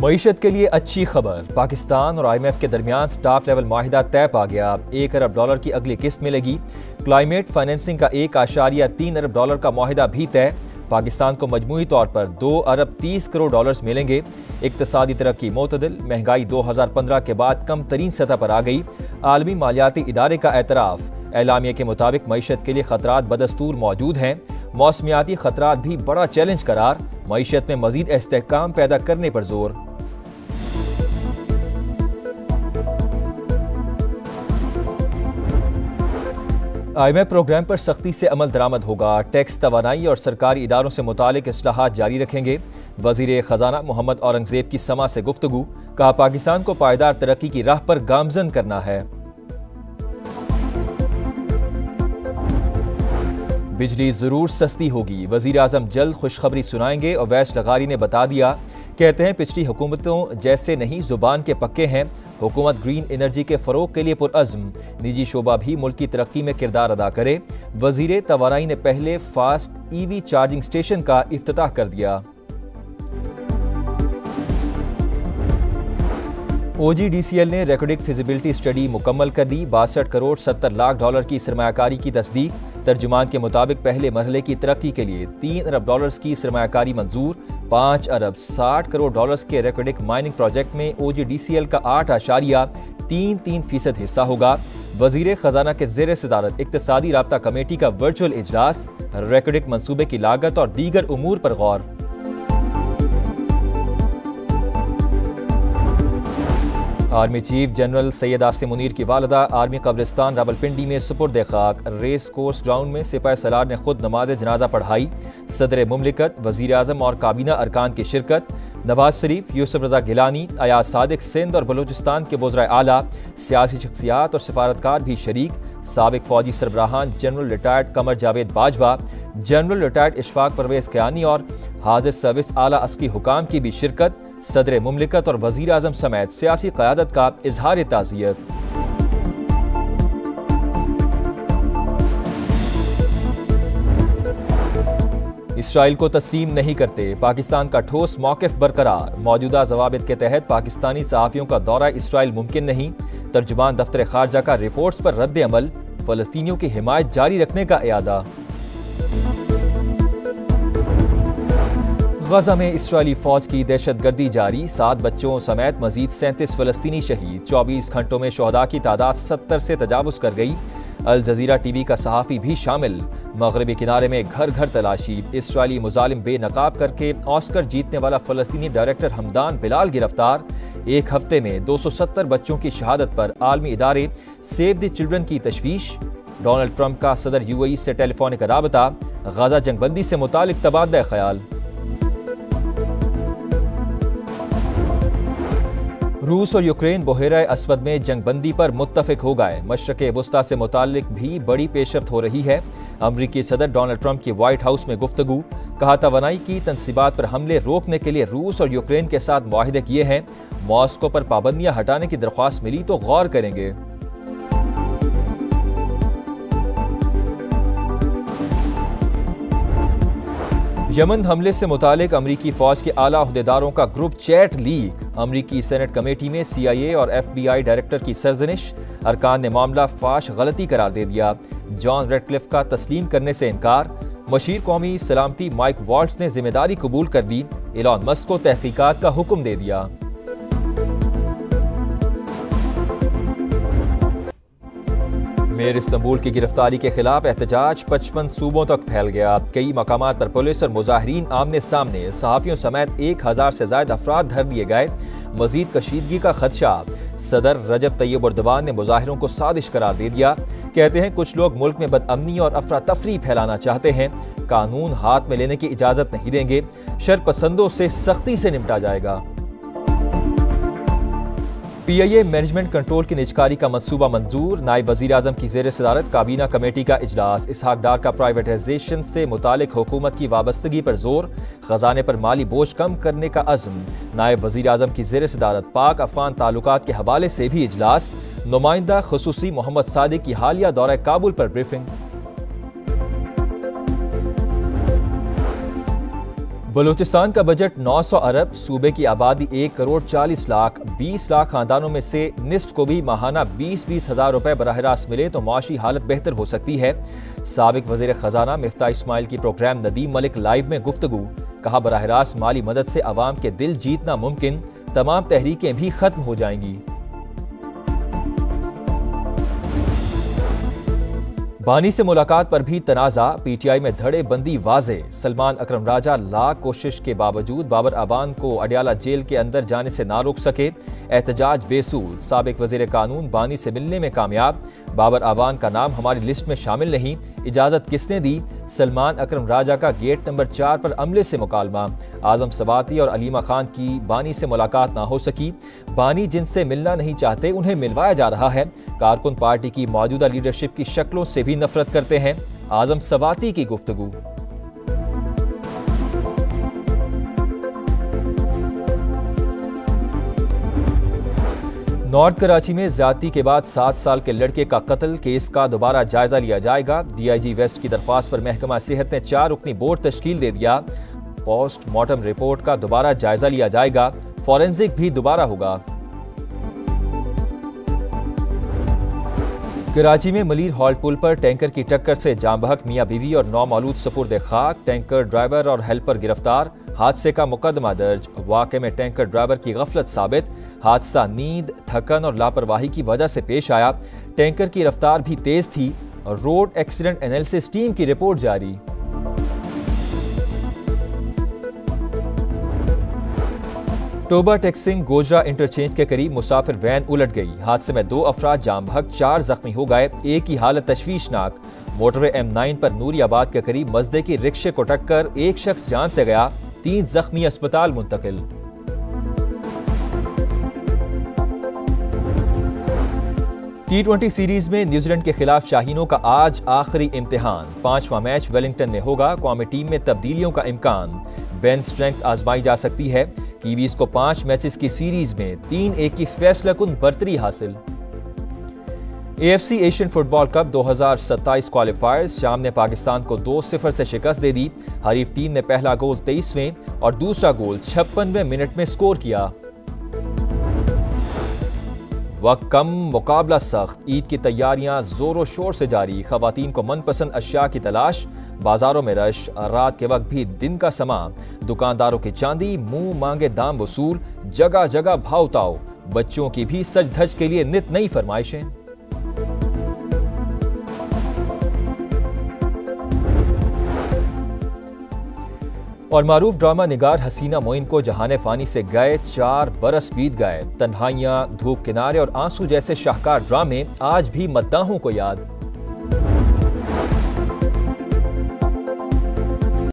मईशत के लिए अच्छी खबर, पाकिस्तान और IMF के दरमियान स्टाफ लेवल माहिदा तय पा गया। $1 अरब की अगली किस्त मिलेगी। क्लाइमेट फाइनेंसिंग का $1.3 अरब का माहिदा भी तय। पाकिस्तान को मजमूई तौर पर $2 अरब 30 करोड़ मिलेंगे। इक्तसादी तरक्की मोतदिल, महंगाई 2015 के बाद कम तरीन सतह पर आ गई। आलमी मालियाती इदारे का एतराफ़, एलामिया के मुताबिक मईशत के लिए खतरात बदस्तूर मौजूद हैं। मौसमियाती खतरात भी बड़ा चैलेंज करार, मईशत में मजीद इस्तेहकाम पैदा करने पर जोर। IMF प्रोग्राम पर सख्ती से अमल दरामद होगा। टैक्स, तवानाई और सरकारी इदारों से मुतालिक इस्लाहात जारी रखेंगे। वजीर खजाना मोहम्मद औरंगजेब की समा से गुफ्तगू, कहा पाकिस्तान को पायदार तरक्की की राह पर गामजन करना है। बिजली जरूर सस्ती होगी, वजीर आजम जल्द खुशखबरी सुनाएंगे। अवैस लगारी ने बता दिया, कहते हैं पिछली हुकूमतों जैसे नहीं, जुबान के पक्के हैं। हुकूमत ग्रीन एनर्जी के फरोग के लिए पुरअज़्म, निजी शोबा भी मुल्क की तरक्की में किरदार अदा करे। वजीर तवानाई ने पहले फास्ट EV चार्जिंग स्टेशन का इफ्तिताह कर दिया। OGDCL ने रेकॉर्डिक फिजिबिलिटी स्टडी मुकम्मल कर दी। $62 करोड़ 70 लाख की सरमायाकारी की तस्दीक। तर्जुमान के मुताबिक पहले मरहले की तरक्की के लिए $3 अरब की सरमायाकारी मंजूर। $5 अरब 60 करोड़ के रेकॉर्डिक माइनिंग प्रोजेक्ट में OGDCL का 8.33% हिस्सा होगा। वजीर खजाना के ज़ेर सदारत इक्तिसादी राब्ता कमेटी का वर्चुअल इजलास, रेकॉर्डिक मंसूबे की लागत और दीगर उमूर पर गौर। Army chief general Syed Asim Munir की वालदा आर्मी कब्रिस्तान रावलपिंडी में सुपुर्द खाक। रेस कोर्स ग्राउंड में सिपाही सलार ने खुद नमाज जनाजा पढ़ाई। सदर मुमलिकत, वजीर आजम और काबीना अरकान की शिरकत। नवाज शरीफ, यूसुफ रजा गिलानी, अयाज सादिक सिंध और बलूचिस्तान के वज़राए आला, सियासी शख्सियात और सफारतकार भी शरीक। साबिक फौजी सरबराहान general retired Qamar Javed Bajwa, general retired Ishfaq Parvez Kayani और हाजिर सर्विस आला अस्की हुकाम की भी शिरकत। सदर मुमलिकत और वजीर आजम समेत सियासी क़यादत का इजहार ताज़ियत। इसराइल को तस्लीम नहीं करते, पाकिस्तान का ठोस मौक़िफ़ बरकरार। मौजूदा ज़वाबित के तहत पाकिस्तानी सहाफ़ियों का दौरा इसराइल मुमकिन नहीं। तर्जुमान दफ्तर खारजा का रिपोर्ट्स पर रद्द अमल, फ़लस्तीनियों की हिमायत जारी रखने का इरादा। गजा में इसराइली फौज की दहशतगर्दी जारी, 7 बच्चों समेत मजीद 37 फ़लस्तीनी शहीद। 24 घंटों में शोहदा की तादाद 70 से तजावुज़ कर गई। अल जज़ीरा TV का सहाफ़ी भी शामिल। मगरबी किनारे में घर घर तलाशी। इसराइली मुजालिम बेनकाब करके ऑस्कर जीतने वाला फ़लस्तीनी डायरेक्टर हमदान बिलाल गिरफ्तार। एक हफ्ते में 270 बच्चों की शहादत पर आलमी इदारे सेव द चिल्ड्रन की तशवीश। डोनाल्ड ट्रंप का सदर UAE से टेलीफोनिक राबता। गजा जंगबंदी से मुतालिक तबादला ख्याल। रूस और यूक्रेन बहेरा असवद में जंगबंदी पर मुत्तफिक हो गए। मशरक़ वस्ता से मुतालिक भी बड़ी पेशरफ्त हो रही है। अमरीकी सदर डोनाल्ड ट्रंप की व्हाइट हाउस में गुफ्तगू, कहा तवानाई की तनसीबात पर हमले रोकने के लिए रूस और यूक्रेन के साथ मुआहिदे किए हैं। मॉस्को पर पाबंदियां हटाने की दरख्वास्त मिली तो गौर करेंगे। यमन हमले से मुतालिक अमरीकी फौज के आला अहदेदारों का ग्रुप चैट लीक। अमरीकी सेनेट कमेटी में CIA और FBI डायरेक्टर की सरजनिश। अरकान ने मामला फाश गलती करार दे दिया। जॉन रेडक्लिफ का तस्लीम करने से इनकार। मशीर कौमी सलामती माइक वॉल्ट्स ने जिम्मेदारी कबूल कर दी। एलॉन मस्क को तहकीकात का हुक्म दे दिया। मेयर इस्तांबुल की गिरफ्तारी के खिलाफ एहतजाज 55 सूबों तक फैल गया। कई मकामात पर पुलिस और मुजाहिरीन आमने सामने। सहाफ़ियों समेत 1000 से ज़ायद अफराद धर लिए गए। मजीद कशीदगी का खदशा। सदर रजब तैयब एर्दोगान ने मुजाहिरों को साजिश करार दे दिया। कहते हैं कुछ लोग मुल्क में बदअमनी और अफरा तफरी फैलाना चाहते हैं। कानून हाथ में लेने की इजाज़त नहीं देंगे। शरपसंदों से सख्ती से निपटा जाएगा। PIA मैनेजमेंट कंट्रोल की निजकारी का मंसूबा मंजूर। नायब वज़ीर आज़म की ज़ेर सदारत काबीना कमेटी का इजलास। इसहाक डार का प्राइवेटाइजेशन से मुतालिक हुकूमत की वाबस्तगी पर जोर। खजाने पर माली बोझ कम करने का अज़्म। नायब वज़ीर आज़म की ज़ेर सदारत पाक अफगान ताल्लुकात के हवाले से भी इजलास। नुमाइंदा खुसूसी मोहम्मद सादिक की हालिया दौरा काबुल पर ब्रीफिंग। बलूचिस्तान का बजट 900 अरब, सूबे की आबादी 1 करोड़ 40 लाख, 20 लाख खानदानों में से निस्फ को भी माहाना 20-20 हज़ार रुपए बराह रास्त मिले तो माशी हालत बेहतर हो सकती है। साबिक वज़ीर खजाना मिफ्ताह इस्माइल की प्रोग्राम नदीम मलिक लाइव में गुफ्तगू, कहा बराह रास्त माली मदद से अवाम के दिल जीतना मुमकिन, तमाम तहरीकें भी खत्म हो जाएंगी। बानी से मुलाकात पर भी तनाज़ा, पीटीआई में धड़े बंदी वाज़े। सलमान अकरम राजा लाख कोशिश के बावजूद बाबर अवान को अडियाला जेल के अंदर जाने से ना रोक सके, एहतजाज बेसूल। साबिक वज़ीर कानून बानी से मिलने में कामयाब, बाबर अवान का नाम हमारी लिस्ट में शामिल नहीं, इजाज़त किसने दी? सलमान अकरम राजा का गेट नंबर 4 पर अमले से मुकालमा। आजम सवाती और अलीमा खान की बानी से मुलाकात ना हो सकी, बानी जिनसे मिलना नहीं चाहते उन्हें मिलवाया जा रहा है। कारकुन पार्टी की मौजूदा लीडरशिप की शक्लों से भी नफरत करते हैं, आजम सवाती की गुफ्तगू। नॉर्थ कराची में ज्यादती के बाद 7 साल के लड़के का कत्ल केस का दोबारा जायजा लिया जाएगा। डीआईजी वेस्ट की दरख्वास्त पर महकमा सेहत ने 4 रुकनी बोर्ड तश्कील दे दिया। पोस्टमार्टम रिपोर्ट का दोबारा जायजा लिया जाएगा, फॉरेंसिक भी दोबारा होगा। कराची में मलीर हॉल्ट पुल पर टैंकर की टक्कर से जाम बहक मियां बीवी और 9 मौलूद सपुर्द खाक, टैंकर ड्राइवर और हेल्पर गिरफ्तार, हादसे का मुकदमा दर्ज। वाक़े में टैंकर ड्राइवर की गफलत साबित, हादसा नींद, थकन और लापरवाही की वजह से पेश आया। टैंकर की रफ्तार भी तेज थी। रोड एक्सीडेंट एनालिसिस टीम की रिपोर्ट जारी। टोबा टेक्सिंग गोजरा इंटरचेंज के करीब मुसाफिर वैन उलट गई। हादसे में 2 अफराद जाम बहक, 4 जख्मी हो गए, एक की हालत तशवीशनाक। मोटरवे M9 पर नूरियाबाद के करीब मजदे की रिक्शे को टक्कर, एक शख्स जान से गया, 3 जख्मी अस्पताल मुंतकिल। T20 सीरीज में न्यूजीलैंड के खिलाफ शाहीनों का आज आखिरी इम्तिहान। 5वां मैच वेलिंगटन में होगा। कौमी टीम में तब्दीलियों का इम्कान, बेंच स्ट्रेंथ आजमाई जा सकती है। कीवीज को 5 मैचेस की सीरीज में 3-1 की फैसलाकुन बर्तरी हासिल। AFC एशियन फुटबॉल कप 2027 क्वालिफायर्स, शाम ने पाकिस्तान को 2-0 से शिकस्त दे दी। हरीफ टीम ने पहला गोल 23वें और दूसरा गोल 56वें मिनट में स्कोर किया। वक्त कम, मुकाबला सख्त, ईद की तैयारियां जोरों शोर से जारी। खवातीन को मनपसंद अशिया की तलाश, बाजारों में रश, रात के वक्त भी दिन का समा। दुकानदारों की चांदी, मुंह मांगे दाम वसूल, जगह जगह भाव ताव। बच्चों की भी सज धज के लिए नित नई फरमाइशें। और मारूफ ड्रामा निगार हसीना मोइन को जहाने फानी से गए 4 बरस बीत गए। तन्हाइयां, धूप किनारे और आंसू जैसे शाहकार ड्रामे आज भी मद्दाहों को याद।